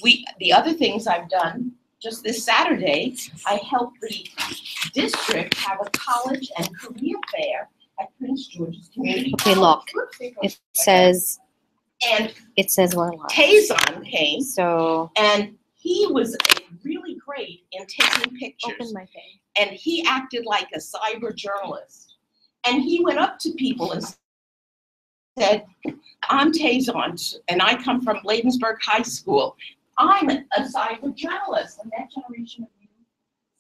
the other things I've done, just this Saturday, I helped the district have a college and career fair at Prince George's Community College. Okay, look, it says we're live. Tazon came, so, and he was really great in taking pictures. Open my face. And he acted like a cyber journalist. And he went up to people and said, I'm Tazon, and I come from Bladensburg High School. I'm a cyber journalist, a next generation of you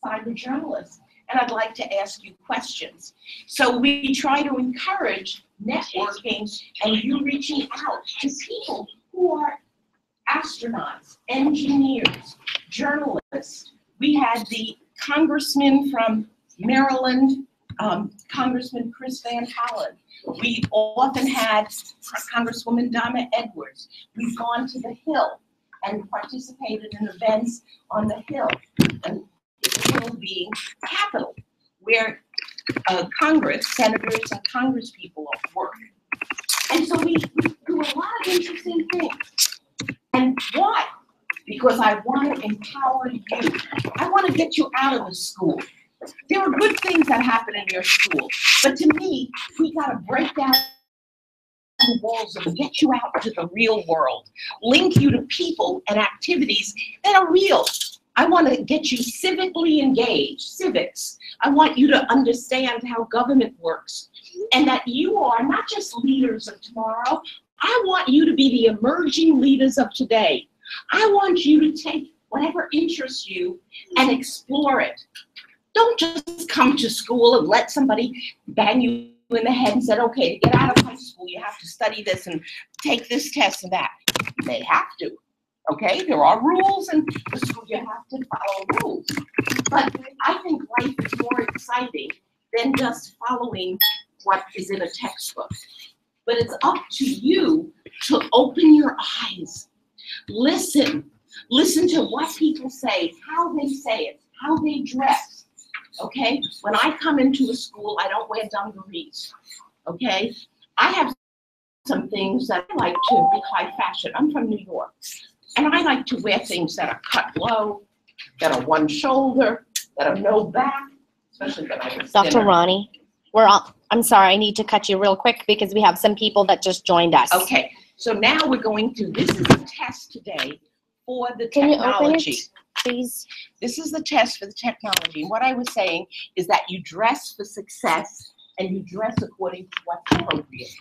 cyber journalists, and I'd like to ask you questions. So we try to encourage networking and you reaching out to people who are astronauts, engineers, journalists. We had the congressman from Maryland, Congressman Chris Van Hollen. We often had Congresswoman Donna Edwards. We've gone to the Hill and participated in events on the Hill, and the Hill being Capitol, where Congress, senators and congresspeople work. And so we do a lot of interesting things. And why? Because I want to empower you. I want to get you out of the school. There are good things that happen in your school, but to me, we got to break down the walls and get you out to the real world, link you to people and activities that are real. I want to get you civically engaged, civics. I want you to understand how government works, and that you are not just leaders of tomorrow. I want you to be the emerging leaders of today. I want you to take whatever interests you and explore it. Don't just come to school and let somebody bang you in the head and say, okay, to get out of high school, you have to study this and take this test and that. They have to, okay? There are rules, and the school, you have to follow rules. But I think life is more exciting than just following what is in a textbook. But it's up to you to open your eyes. Listen to what people say, how they say it, how they dress. Okay, when I come into a school, I don't wear dungarees. Okay, I have some things that I like to be high fashion. I'm from New York, and I like to wear things that are cut low, that are one shoulder, that are no back, especially when I was Dr. thinner. Ronnie, I'm sorry, I need to cut you real quick because we have some people that just joined us. Okay, so now we're going to, this is a test today for the Can technology. you open it, please? This is the test for the technology. And what I was saying is that you dress for success and you dress according to what's appropriate.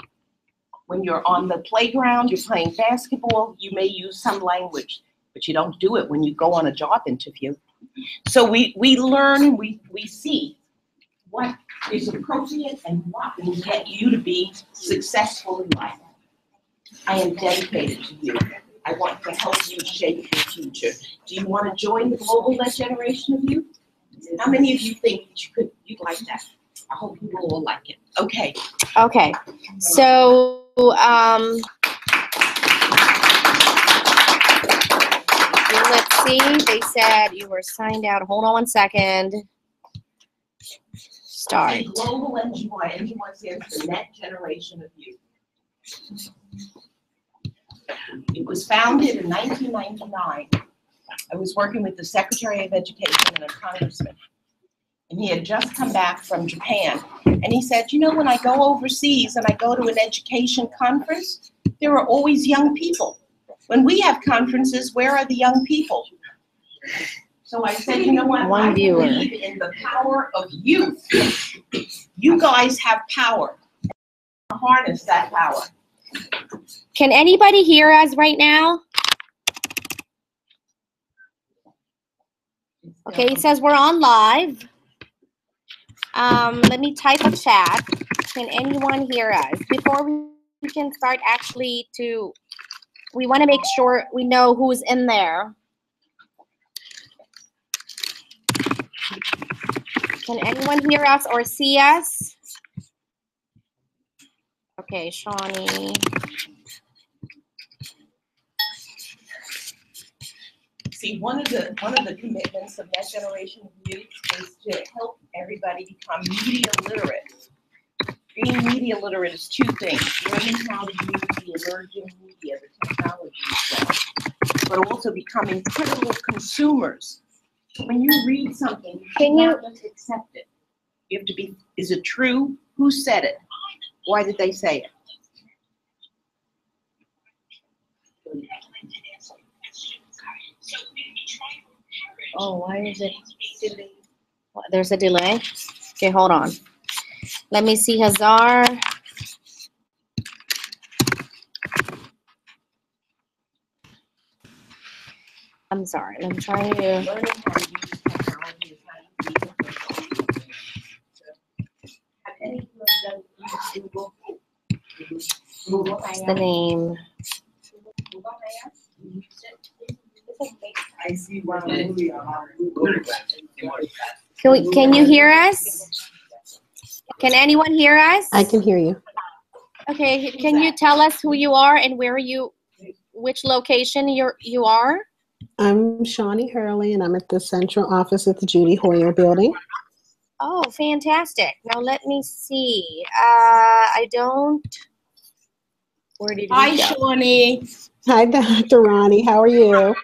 When you're on the playground, you're playing basketball, you may use some language, but you don't do it when you go on a job interview. So we learn, we see what is appropriate and what will get you to be successful in life. I am dedicated to you. I want to help you shape your future. Do you want to join the global next generation of you? How many of you think that you'd like that? I hope you will all like it. Okay. Okay. So, let's see. They said you were signed out. Hold on 1 second. Start. Okay, global NGY. NGY stands for Next Generation of You. It was founded in 1999. I was working with the Secretary of Education and a congressman. And he had just come back from Japan. And he said, you know, when I go overseas and I go to an education conference, there are always young people. When we have conferences, where are the young people? So I said, you know what? I believe in the power of youth. You guys have power. Harness that power. Can anybody hear us right now? Okay, it says we're on live. Let me type a chat. Can anyone hear us? Before we can start actually we want to make sure we know who's in there. Can anyone hear us or see us? Okay, Shawnee. See, one of the commitments of Next Generation of Youth is to help everybody become media literate. Being media literate is two things: learning how to use the emerging media, the technology as well. but also becoming critical consumers. When you read something, you Can cannot just accept it. You have to be, is it true? Who said it? Why did they say it? Oh, why is it? There's a delay. Okay, hold on. Let me see, Hazar. I'm sorry. I'm trying to. Learning how to use technology is how you read it. Have any of you done Google? What's the name? I see Can you hear us? Can anyone hear us? I can hear you. Okay, can you tell us who you are and which location you are? I'm Shawnee Hurley, and I'm at the central office at the Judy Hoyer building. Oh, fantastic. Now let me see. I don't. Where did Hi, we go? Shawnee. Hi, Dr. Ronnie. How are you? I'm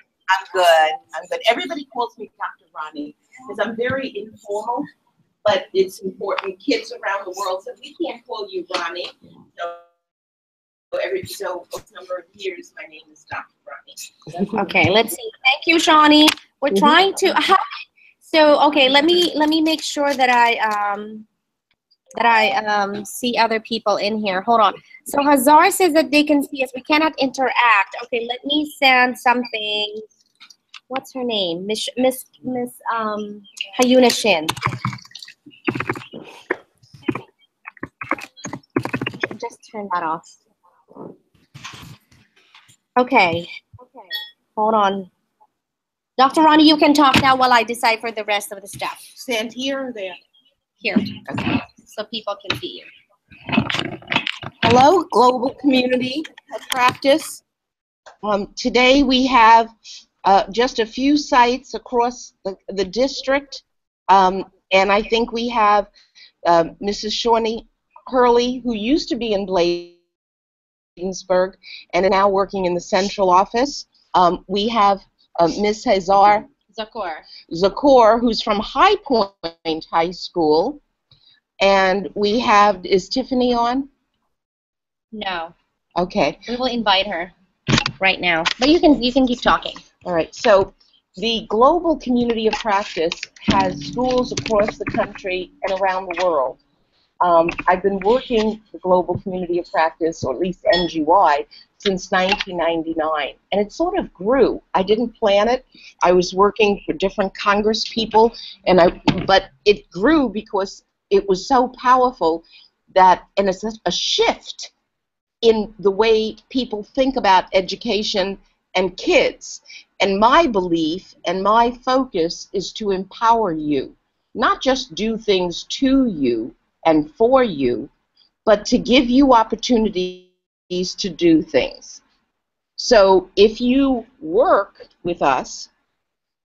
good. I'm good. Everybody calls me Dr. Ronnie because I'm very informal, but it's important. Kids around the world said, we can't call you Ronnie. So number of years, my name is Dr. Ronnie. Okay, let's see. Thank you, Shawnee. We're trying to. So okay, let me make sure that I see other people in here. Hold on. So Hazar says that they can see us. We cannot interact. Okay, let me send something. What's her name? Miss Hayuna Shin. Just turn that off. Okay. Hold on. Dr. Ronnie, you can talk now while I decipher the rest of the stuff. Stand here or there? Here. Okay. So people can see you. Hello, global community of practice. Today we have just a few sites across the district, and I think we have Mrs. Shawnee Hurley, who used to be in Bladensburg and is now working in the central office. We have Ms. Hazar Zakor, who's from High Point High School, and we have, is Tiffany on? No. Okay. We will invite her right now. But you can keep talking. All right. So the global community of practice has schools across the country and around the world. I've been working the global community of practice, or at least NGY, since 1999, and it sort of grew. I didn't plan it. I was working for different Congress people, but it grew because it was so powerful that, and it's a shift in the way people think about education and kids. And my belief and my focus is to empower you, not just do things to you and for you, but to give you opportunities to do things. So if you work with us,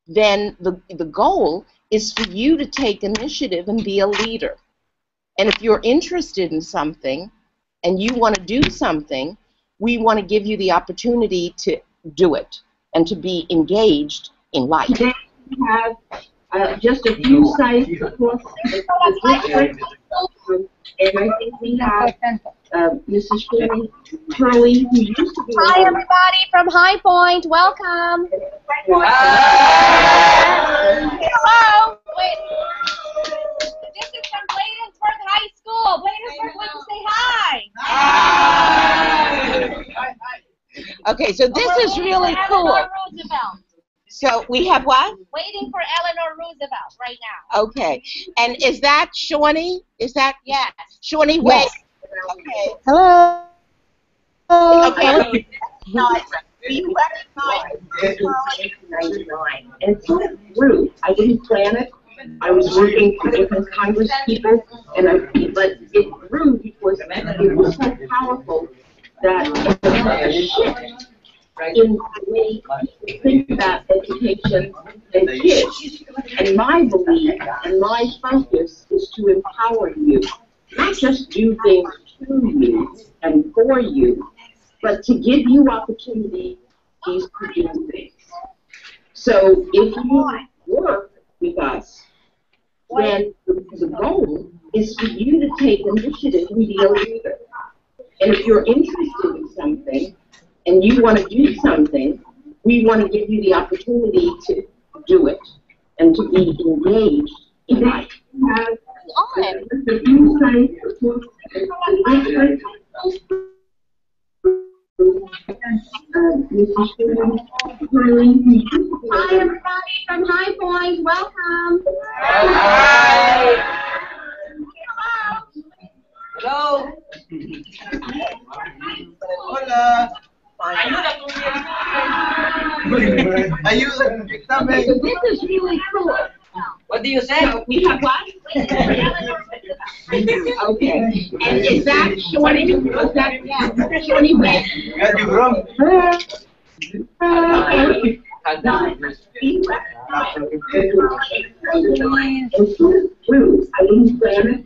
then the goal is for you to take initiative and be a leader. And if you're interested in something and you want to do something, we want to give you the opportunity to do it and to be engaged in life. Today we have just a few sites across the district, and I think we have Mrs. Shawnee Hurley, who used to be. Hi, everybody from High Point. Welcome. Hello. Wait. This is from Bladensburg High School. Bladensburg wants to say hi. Hi. Okay, so this is really cool. Eleanor Roosevelt. So we have what? Waiting for Eleanor Roosevelt right now. Okay, and is that Shawnee? Is that? Yes. Shawnee, wait. Yes. Okay. Hello. Okay. Do you recognize 1999? And it sort of grew. I didn't plan it. I was working for different Congress people, but it grew because it was so powerful that it was a shift in the way people think about education and kids. And my belief and my focus is to empower you, not just do things to you and for you, but to give you opportunities is to do things. So if you work with us, then the goal is for you to take initiative and be a leader. And if you're interested in something and you want to do something, we want to give you the opportunity to do it and to be engaged in life. Hi, everybody from High Point. Welcome. Hi. Hello. Hola. Ayuda. This is really cool. What do you say? We have what? Okay. And is that Shawnee? Is that Shawnee Red? Got you wrong. I didn't plan it.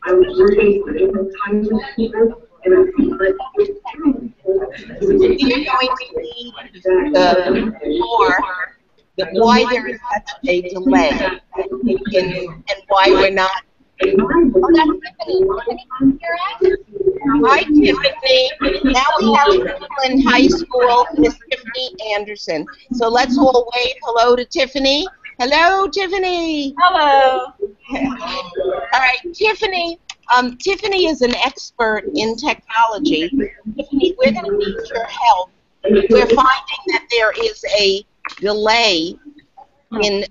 I was working for different kinds of people, and I feel like You're going to need more why there is such a delay and why we're not. Hi, Tiffany. Now we have Cleveland High School, Miss Tiffany Anderson. So let's all wave hello to Tiffany. Hello, Tiffany. Hello. All right, Tiffany. Tiffany is an expert in technology. Tiffany, we're going to need your help. We're finding that there is a delay in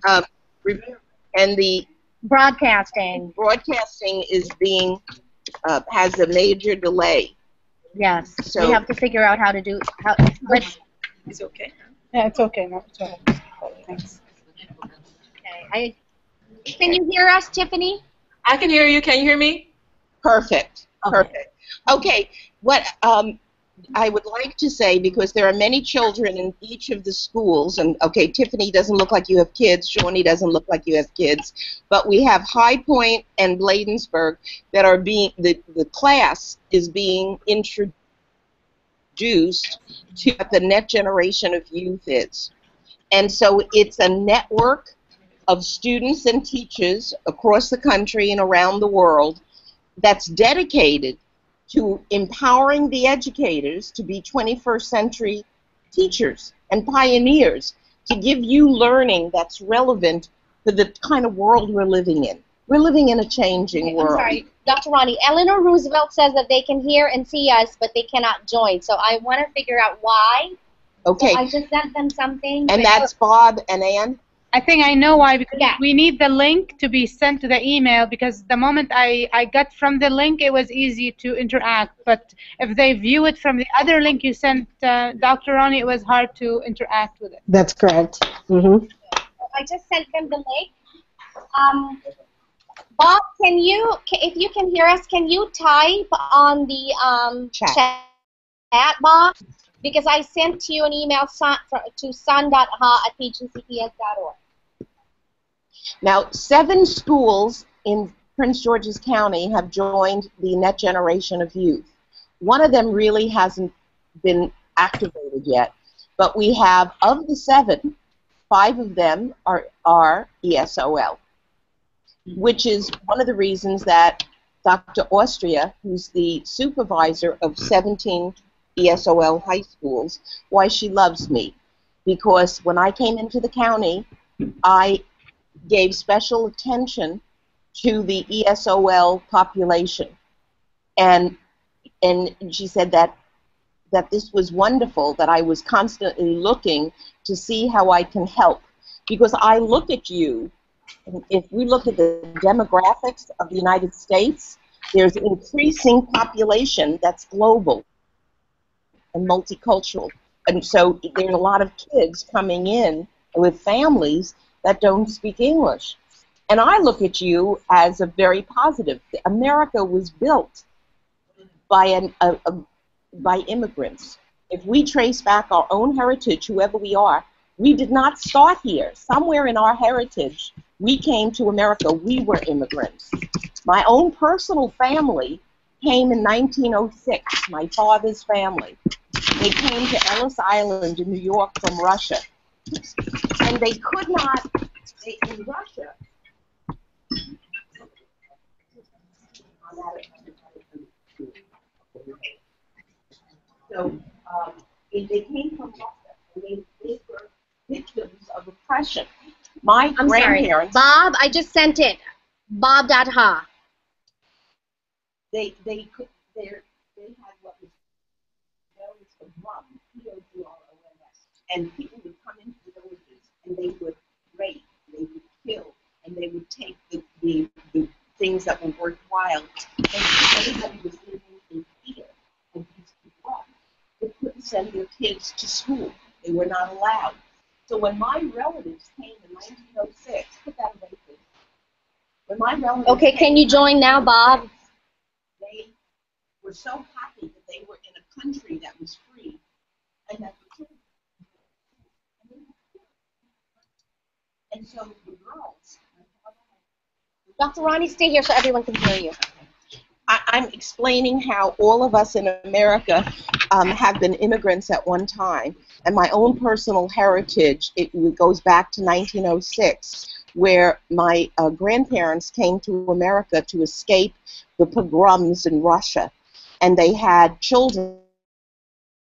and the Broadcasting. broadcasting is being has a major delay. Yes. So- we have to figure out how to do. Let's. It's okay. Yeah, it's okay. No, it's all right. Thanks. Okay. Can you hear us, Tiffany? I can hear you. Can you hear me? Perfect. Okay. Perfect. Okay. What I would like to say, because there are many children in each of the schools, and okay, Tiffany doesn't look like you have kids, Shawnee doesn't look like you have kids, but we have High Point and Bladensburg that are being, the class is being introduced to what the next generation of youth is. And so it's a network of students and teachers across the country and around the world that's dedicated to empowering the educators to be 21st century teachers and pioneers, to give you learning that's relevant for the kind of world we're living in. We're living in a changing world. I'm sorry, Dr. Ronnie. Eleanor Roosevelt says that they can hear and see us, but they cannot join. So I want to figure out why. Okay. So I just sent them something. And that's Bob and Ann? I think I know why, because Yeah. we need the link to be sent to the email, because the moment I got from the link, it was easy to interact. But if they view it from the other link you sent, Dr. Ronnie, it was hard to interact with it. That's correct. Mm-hmm. I just sent them the link. Bob, can you, if you can hear us, can you type on the chat box? Because I sent you an email to sun.ha@pgcps.org. Now, 7 schools in Prince George's County have joined the next generation of youth. One of them really hasn't been activated yet, but we have, of the 7, 5 of them are ESOL, which is one of the reasons that Dr. Austria, who's the supervisor of 17 ESOL high schools, why she loves me. Because when I came into the county, I gave special attention to the ESOL population. And she said that this was wonderful, that I was constantly looking to see how I can help. Because I look at you, if we look at the demographics of the United States, there's an increasing population that's global and multicultural. And so there's a lot of kids coming in with families that don't speak English. And I look at you as a very positive. America was built by by immigrants. If we trace back our own heritage, whoever we are, we did not start here. Somewhere in our heritage, we came to America. We were immigrants. My own personal family came in 1906, my father's family. They came to Ellis Island in New York from Russia. And they could not, in Russia, so they came from Russia, and they were victims of oppression. My I'm sorry. grandparents, Bob, I just sent it. Bob.ha. they had what was known as the POGROM, P-O-G-R-O-M-S, and people would come into the villages and they would rape, they would kill, and they would take the things that were worthwhile. And everybody was living in fear of these POGROMs. They couldn't send their kids to school. They were not allowed. So when my relatives came in 1906, put that away, please. When my relatives Okay, can you join now, Bob? they were so happy that they were in a country that was free and that the children. And so the girls. Dr. Ronnie, stay here so everyone can hear you. I'm explaining how all of us in America have been immigrants at one time, and my own personal heritage, it goes back to 1906, where my grandparents came to America to escape the pogroms in Russia, and they had children,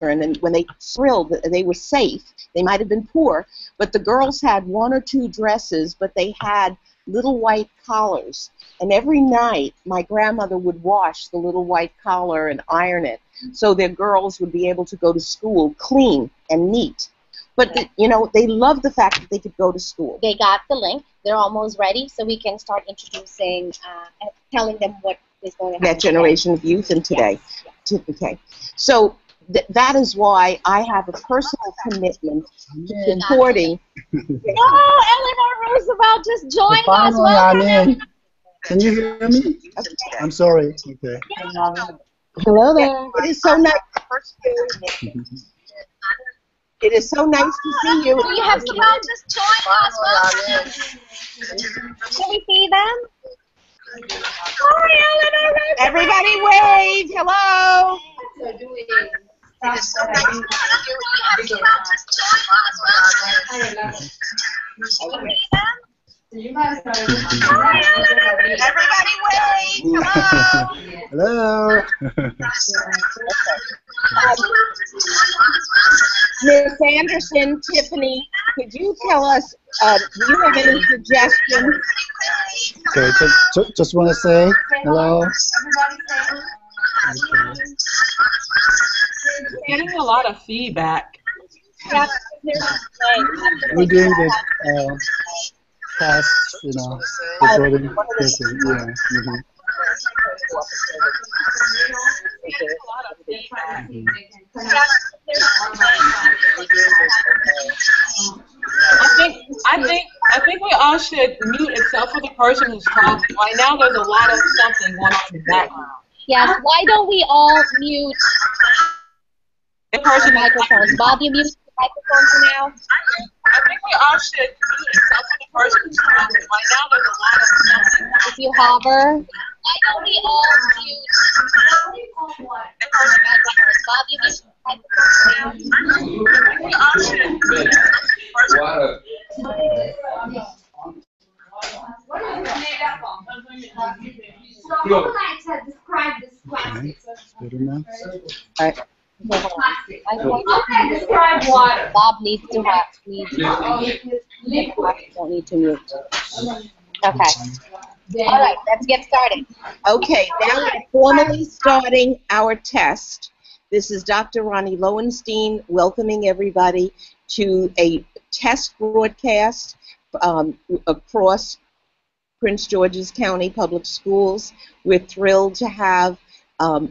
and when they thrilled that they were safe, they might have been poor, but the girls had one or two dresses, but they had little white collars. And every night, my grandmother would wash the little white collar and iron it so their girls would be able to go to school clean and neat. But, you know, they loved the fact that they could go to school. They got the link. They're almost ready, so we can start introducing, telling them what is going to happen. That generation of youth in today. Yes. Okay. So that is why I have a personal commitment to supporting. Oh, Eleanor Roosevelt just joined us. Finally, Welcome. I'm in. Can you hear me? I'm sorry. Okay. Hello there. It is so nice. It is so nice to see you. We have someone just joined us. Welcome. Can we see them? Hi, Eleanor Roosevelt. Everybody wave. Hello. Everybody wave. Hello. Hello. Ms. Anderson, Tiffany, could you tell us, do you have any suggestions? Okay, just want to say hello. Okay. Getting a lot of feedback. Yeah, We're doing the tasks, you know, recording person. Yeah. I think we all should mute except for the person who's talking. Right now, there's a lot of something going on in the background. yes, why don't we all mute The person microphones? Bob, you mute the microphone for now? I think we all should mute except for the person who's talking. Right now, there's a lot of something. If you hover, why don't we all mute the person microphones? Bob, you mute the microphone for now? We all should mute except for the person. What is it made up of? So I would like to describe this plastic. Better now? Plastic. Okay, describe water. Bob needs to have, Liquid. don't need to mute. Okay. All right, let's get started. Okay, now we're formally starting our test. This is Dr. Ronnie Lowenstein welcoming everybody to a test broadcast across Prince George's County Public Schools. We're thrilled to have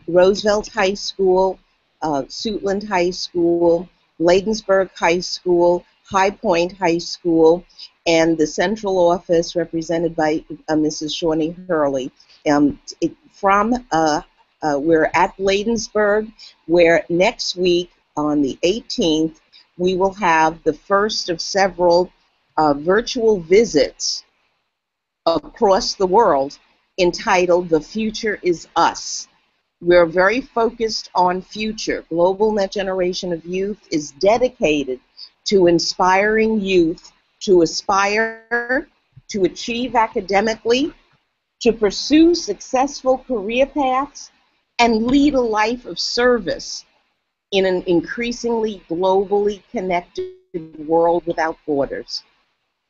Roosevelt High School, Suitland High School, Bladensburg High School, High Point High School, and the central office represented by Mrs. Shawnee Hurley. We're at Bladensburg, where next week on the 18th, we will have the first of several virtual visits across the world entitled The Future is Us. We're very focused on future. Global Next Generation of Youth is dedicated to inspiring youth to aspire, to achieve academically, to pursue successful career paths, and lead a life of service in an increasingly globally connected world without borders.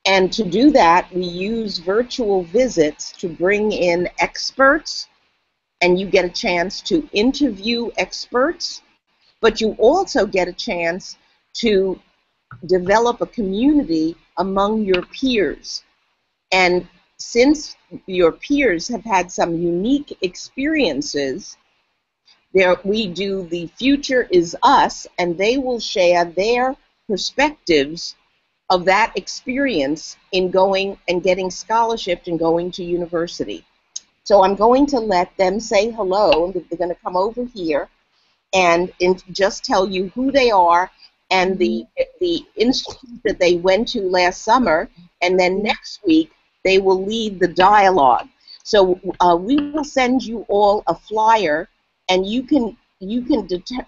And to do that, we use virtual visits to bring in experts, and you get a chance to interview experts, but you also get a chance to develop a community among your peers. And since your peers have had some unique experiences, we do the Future is Us, and they will share their perspectives of that experience in going and getting scholarship and going to university. So I'm going to let them say hello. They're going to come over here and just tell you who they are and the institute that they went to last summer, and then next week they will lead the dialogue. So we will send you all a flyer, and you can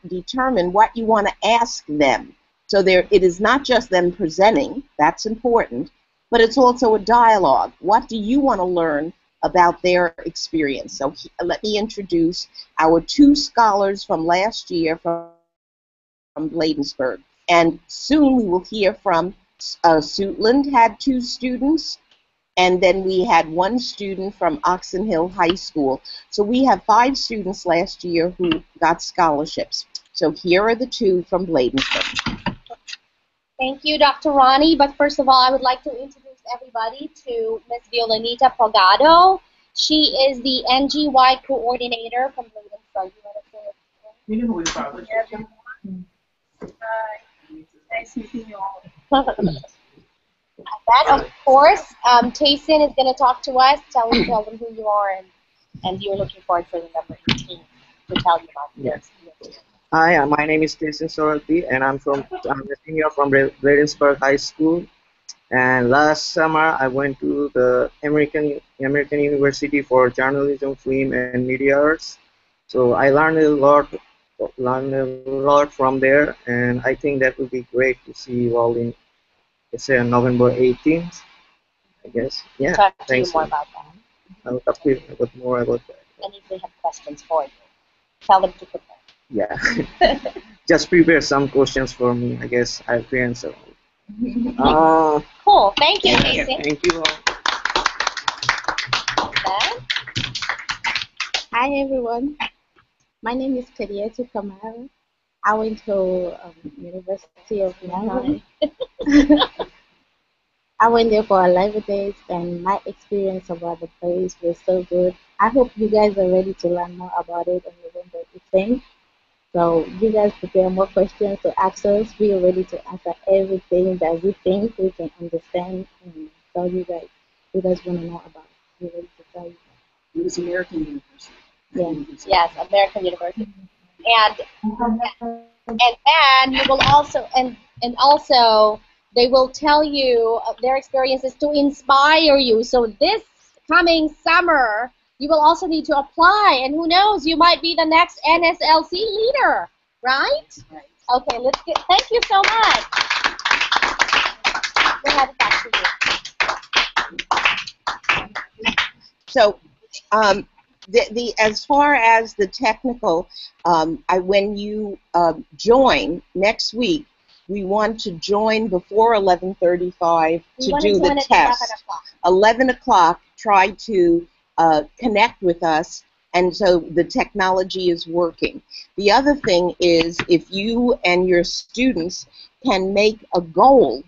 determine what you want to ask them. So it is not just them presenting, that's important, but it's also a dialogue. What do you want to learn about their experience? So let me introduce our 2 scholars from last year from Bladensburg. And soon we will hear from Suitland had 2 students, and then we had 1 student from Oxon Hill High School. So we have 5 students last year who got scholarships. So here are the 2 from Bladensburg. Thank you, Dr. Ronnie. But first of all, I would like to introduce everybody to Ms. Violanita Pagado. She is the NGY coordinator from Bladensburg. You want to say it? Nice meeting you all. That, of course, Tayson is going to talk to us, tell them who you are, and you're looking forward for the number 18 to tell you about your experience. Hi, my name is Tayson Sorati, and I'm a senior from Bladensburg High School. And last summer, I went to the American University for Journalism, Film, and Media Arts. So I learned a lot from there, and I think that would be great to see you all in, let's say, on November 18th, I guess. Yeah, talk to thanks. You more about that. I'll talk to you more about that. And if they have questions for you, tell them to prepare. Yeah, just prepare some questions for me. I guess I'll answer. Cool. Thank you, Tayson. Thank you all. Hi everyone, my name is Kadietu Kamara. I went to University of Maryland. I went there for 11 days, and my experience about the place was so good. I hope you guys are ready to learn more about it on November 18th. So you guys prepare more questions to ask us. We are ready to answer everything that we think we can understand and tell you guys. You guys want to know about. We're ready to tell you. It was American University. Yeah. Yes, American University. And then you will also and also they will tell you their experiences to inspire you. So this coming summer, you will also need to apply, and who knows, you might be the next NSLC leader, right? Right. Okay, thank you so much. We'll have it back to you. So, as far as the technical, when you join next week, we want to join before 11:35 to do the test. 11 o'clock, try to connect with us, and so the technology is working. The other thing is, if you and your students can make a goal,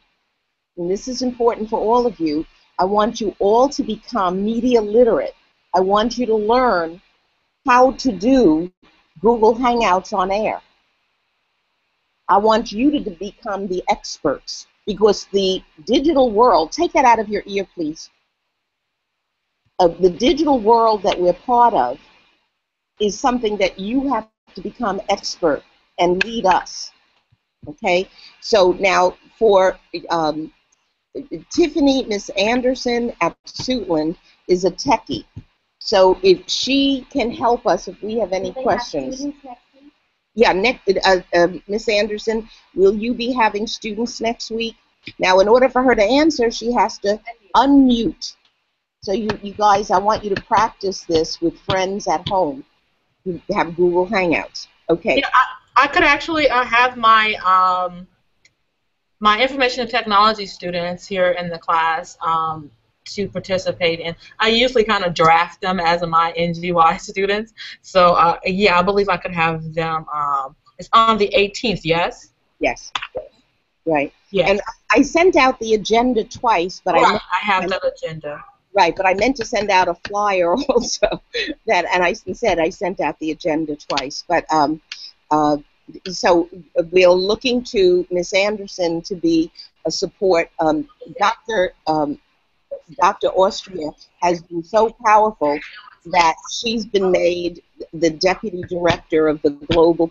and this is important for all of you, I want you all to become media literate. I want you to learn how to do Google Hangouts on air. I want you to become the experts, because the digital world, take that out of your ear, please. The digital world that we're part of is something that you have to become expert and lead us. Okay? So now for Tiffany, Miss Anderson at Suitland is a techie. So if she can help us, if we have any questions. Yeah, Miss Anderson, will you be having students next week? Now, in order for her to answer, she has to unmute. So you guys, I want you to practice this with friends at home who have Google Hangouts. Okay. Yeah, I could actually have my my information and technology students here in the class to participate in. I usually kind of draft them as my NGY students. So yeah, I believe I could have them. It's on the 18th, yes? Yes. Right. Yes. And I sent out the agenda twice, but I have the agenda. Right, but I meant to send out a flyer also. And I said I sent out the agenda twice. But so we're looking to Miss Anderson to be a support. Dr. Austria has been so powerful that she's been made the deputy director of the Global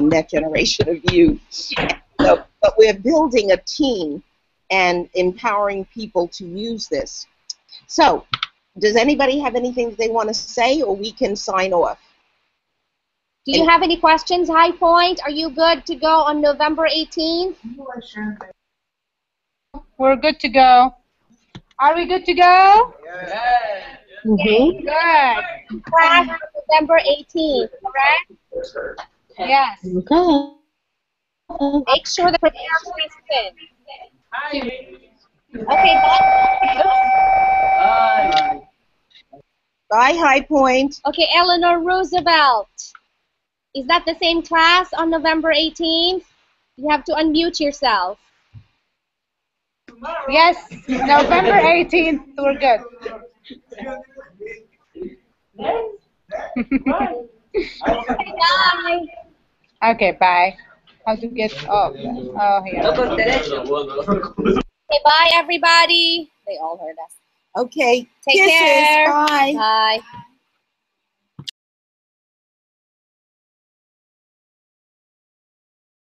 Next Generation of Youth. So, but we're building a team and empowering people to use this. So, does anybody have anything that they want to say, or we can sign off? Do you have any questions, High Point? Are you good to go on November 18th? We're good to go. Are we good to go? Yes. Mm-hmm. Good. Class on November 18th, correct? Yes. Okay. Make sure the preparation is in. Okay, Bye. Bye, High Point. Okay, Eleanor Roosevelt. Is that the same class on November 18th? You have to unmute yourself. Yes. November 18th. We're good. Okay, bye. Okay, bye. How to get off? Oh, here. Okay, bye, everybody. They all heard us. Okay. Take Kisses. care. Bye. Bye.